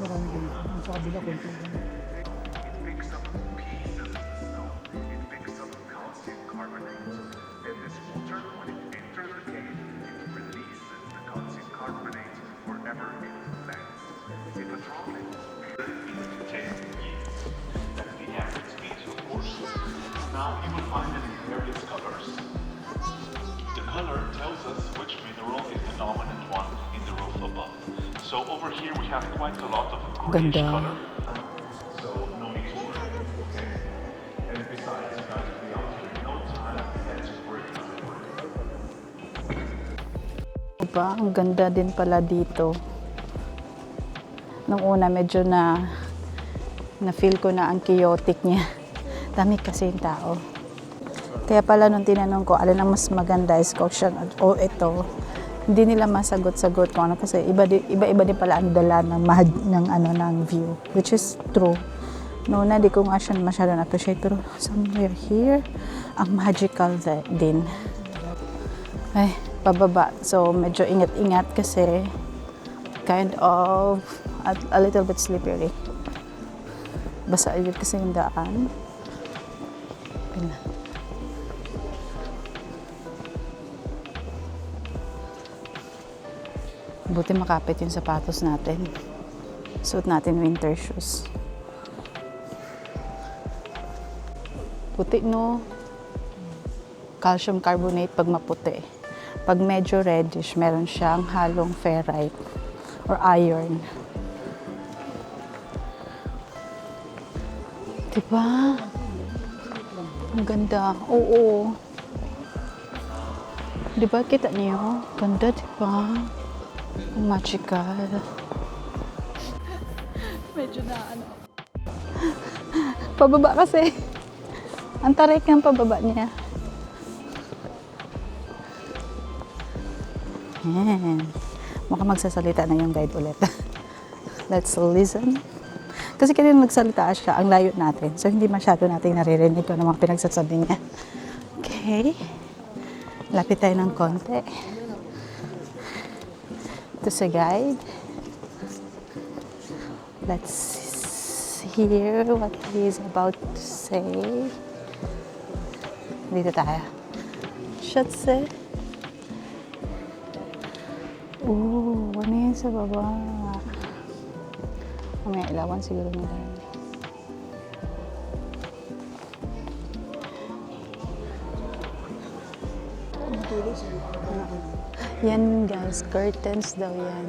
Marami din. Sa kabila, konti lang. It picks up pieces of the snow. It picks up calcium carbonate. And this water, when it enters the cave, it releases the calcium carbonate wherever it lands. In the tropics, it would take years. That's the average speed, of course. Now you will find it in various colors. The color tells us which mineral is the dominant one in the roof above. So over here we have quite a lot of greenish Ganda. color. So no need to worry. Okay. And besides, you guys will be out here in no time and to break the Diba? Ang ganda din pala dito. Nung una medyo na-feel ko na ang chaotic niya. Dami kasi yung tao. Kaya pala nung tinanong ko, alin ang mas maganda, Scotian o ito, hindi nila masagot-sagot kung ano kasi iba-iba din pala ang dala ng view, which is true. Noon na di ko nga siya masyado na-appreciate, pero somewhere here, ang magical din. Ay, pababa. So, medyo ingat-ingat kasi kind of a little bit slippery. Basa yun kasi yung daan. Buti makapit yung sapatos natin. Suot natin winter shoes. Puti, no? Calcium carbonate pag maputi. Pag medyo reddish, meron siyang halong ferrite or iron. Diba? Ang ganda. Oo. Diba? Kita niyo? Ganda, diba? Magical. Medyo na ano. Pababa kasi. Ang tarik ng pababa niya. Yan. Mukhang magsasalita na yung guide ulit. Let's listen. Kasi kanina nagsalita siya, ang layo natin. So, hindi masyado natin naririnig kung ano mga pinagsasabi niya. Okay. Lapit tayo ng konti. Ito sa guide. Let's hear what he's about to say. Dito tayo. Shotse. Ano yan sa baba? May ilawan siguro nila. Yan guys, curtains daw yan.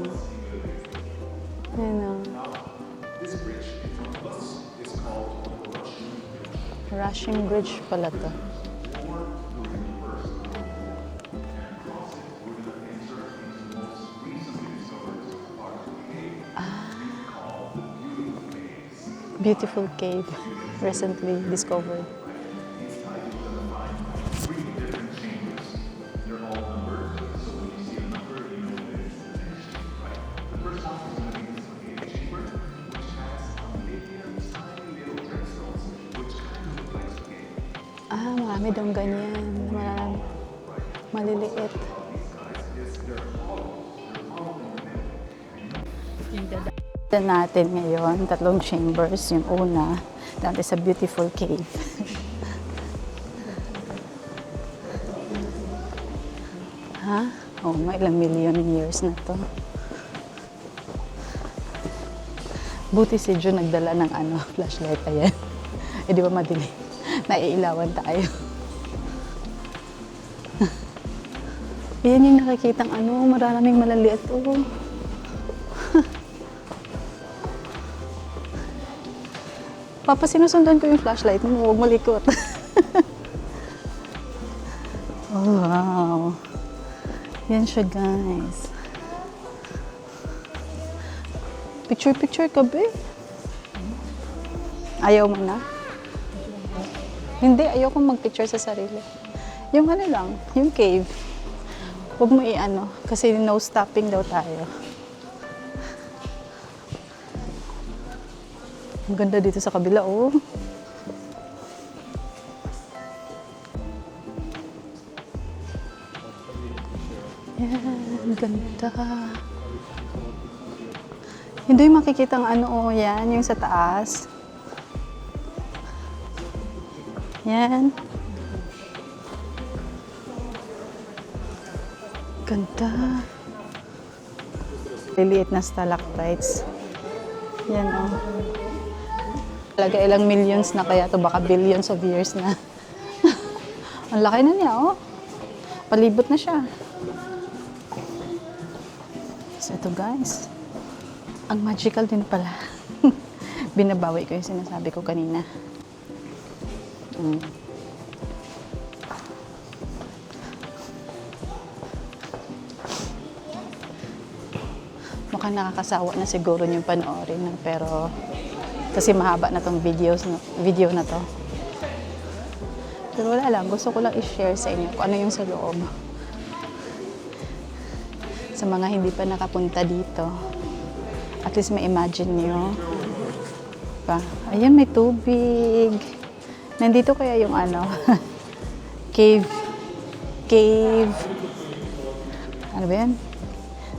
Ano? Rushing Bridge pala to. Beautiful cave, recently discovered. Marami daw ganyan. Maliliit. Natin ngayon, 3 chambers. Yung una, dati sa beautiful cave. Ha? Oo nga, ilang million years na to. Buti si Jun nagdala ng flashlight. Ayan. Eh, di ba madilim? Naiilawan tayo. Yan yung nakikitang maraming malaliit. Papa, sinusundan ko yung flashlight mo. Huwag malikot. Oh, wow. Yan siya, guys. Picture ka, be? Ayaw mo na? Hindi, ayaw kong mag-picture sa sarili. Yung lang, yung cave. Huwag mo kasi no stopping daw tayo. Ang ganda dito sa kabila, oh. Yan, ang ganda. Hindi makikita ang ano, oh, yan, yung sa taas. Yan. Ganda. Liliit na stalactites. Yan, oh. Talaga ilang millions na kaya to, baka billions of years na. Ang laki na niya, oh. Palibot na siya. So, ito guys. Ang magical din pala. Binabawi ko yung sinasabi ko kanina. Mukhang nakakasawa na siguro yung panoorin. Pero, kasi mahaba na tong video na to. Pero wala lang, gusto ko lang i-share sa inyo kung ano yung sa loob. Sa mga hindi pa nakapunta dito, at least may imagine nyo. Pa. Ayan, may tubig. Nandito kaya yung ano, cave, ano ba yan?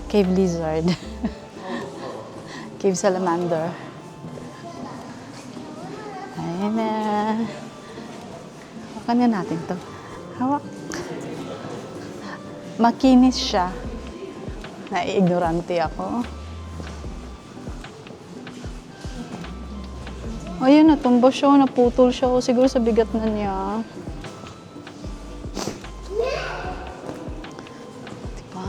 Cave lizard. Cave salamander. Ayan na. Hawakan nga natin to. Hawak. Makinis siya. Nai-ignorante ako. Ayun, natumba siya, naputol siya. Siguro sa bigat na niya. Diba?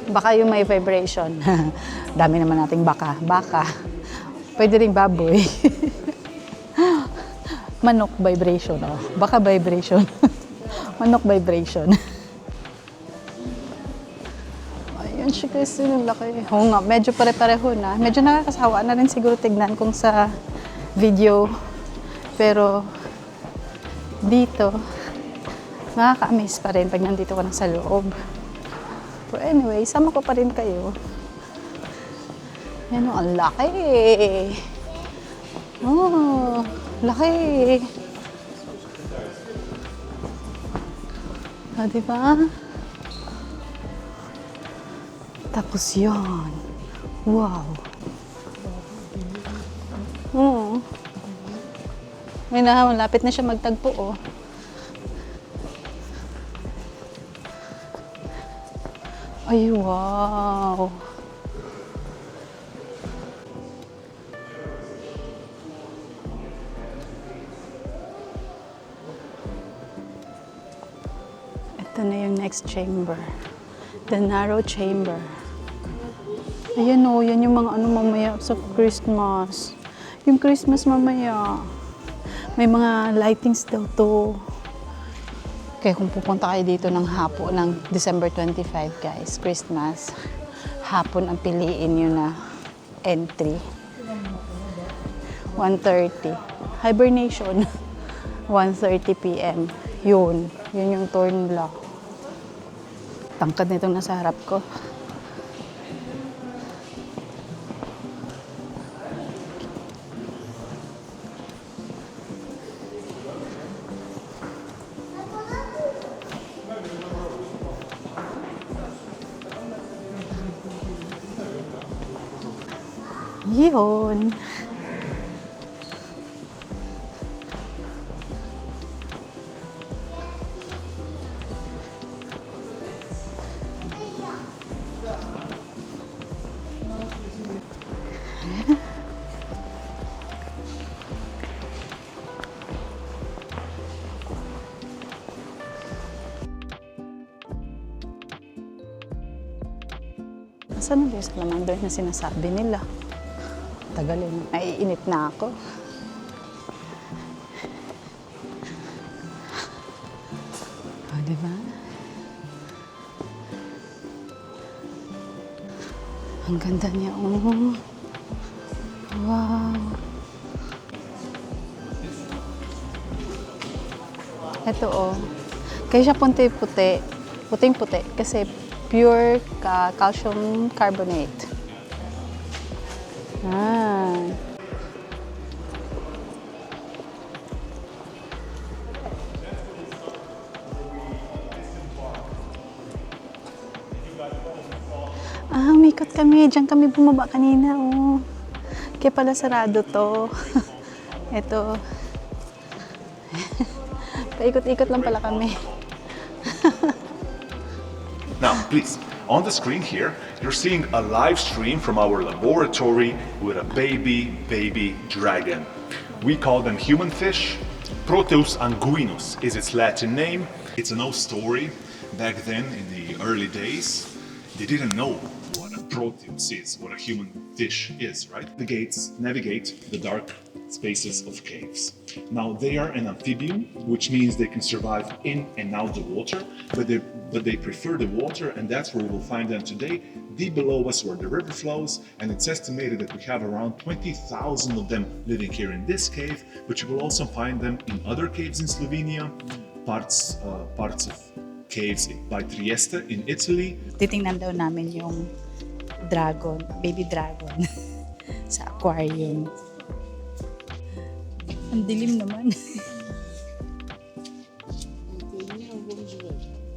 Baka yung may vibration. Dami naman nating baka. Baka. Pwede rin baboy. Manok vibration. Oh. Baka vibration. Manok vibration. Ayun siya kasi yung laki. Oo nga, medyo pare-pareho na. Medyo nakakasawa na rin siguro tignan kung sa video. Pero dito, nakaka-amaze pa rin pag nandito ka na sa loob. But anyway, sama ko pa rin kayo. Yan o, ang laki. Oh, laki. Ah, diba? Tapos yun. Wow. Oo. May malapit na siya magtagpo, oh. Ay, wow. Ito na yung next chamber. The narrow chamber. Ayan o, yan yung mga ano mamaya sa Christmas. Yung Christmas mamaya. May mga lightings daw to. Kaya kung pupunta kayo dito ng hapon, ng December 25 guys, Christmas, hapon ang piliin nyo na entry. 1:30. Hibernation. 1:30 p.m. Yun yung tour nila. Tangkad na itong nasa harap ko. Yun. Saan na yung salamander na sinasabi nila? Tagalin. Naiinit na ako. O, diba? Ang ganda niya. Oh. Wow. Ito, oh. Kaya siya puti-puti. Puting-puti. Kasi pure calcium carbonate. Ah. Umikot kami. Diyan kami bumaba kanina, oh. Kaya pala sarado to. Ito. Paikot-ikot lang pala kami. Now, please, on the screen here, you're seeing a live stream from our laboratory with a baby dragon. We call them human fish. Proteus anguinus is its Latin name. It's an old story. Back then, in the early days, they didn't know what a proteus is, what a human fish is, right? Navigate the dark spaces of caves. Now they are an amphibian, which means they can survive in and out the water, but they prefer the water, and that's where we will find them today. Deep below us where the river flows, and it's estimated that we have around 20,000 of them living here in this cave, but you will also find them in other caves in Slovenia, parts of caves by Trieste in Italy. Titingnan daw namin yung dragon, baby dragon, sa aquarium. Ang dilim naman.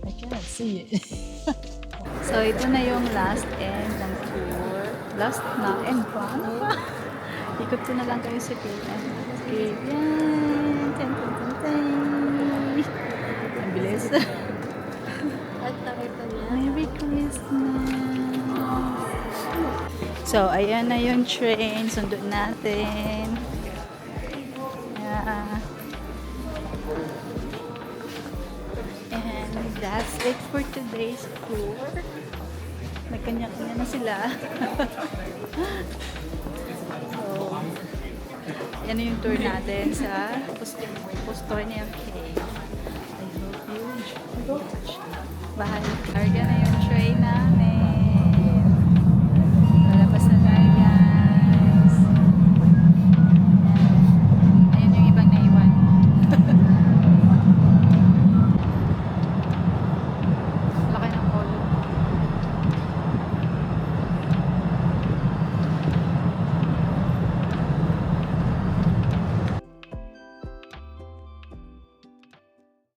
I can't see it. So, ito na yung last end ng tour. Last na end pa. Ano pa? Ikot ko na lang kayo sa cave. Cave. Yan. Ten, ten, ten, ten. Ang bilis. Merry Christmas. So, ayan na yung train. Sundot natin. And that's it for today's tour. Nagkanya-kanya na sila. So, yan na yung tour natin sa Postojna Cave. I hope you enjoy. Bahal. Karga na yung train namin.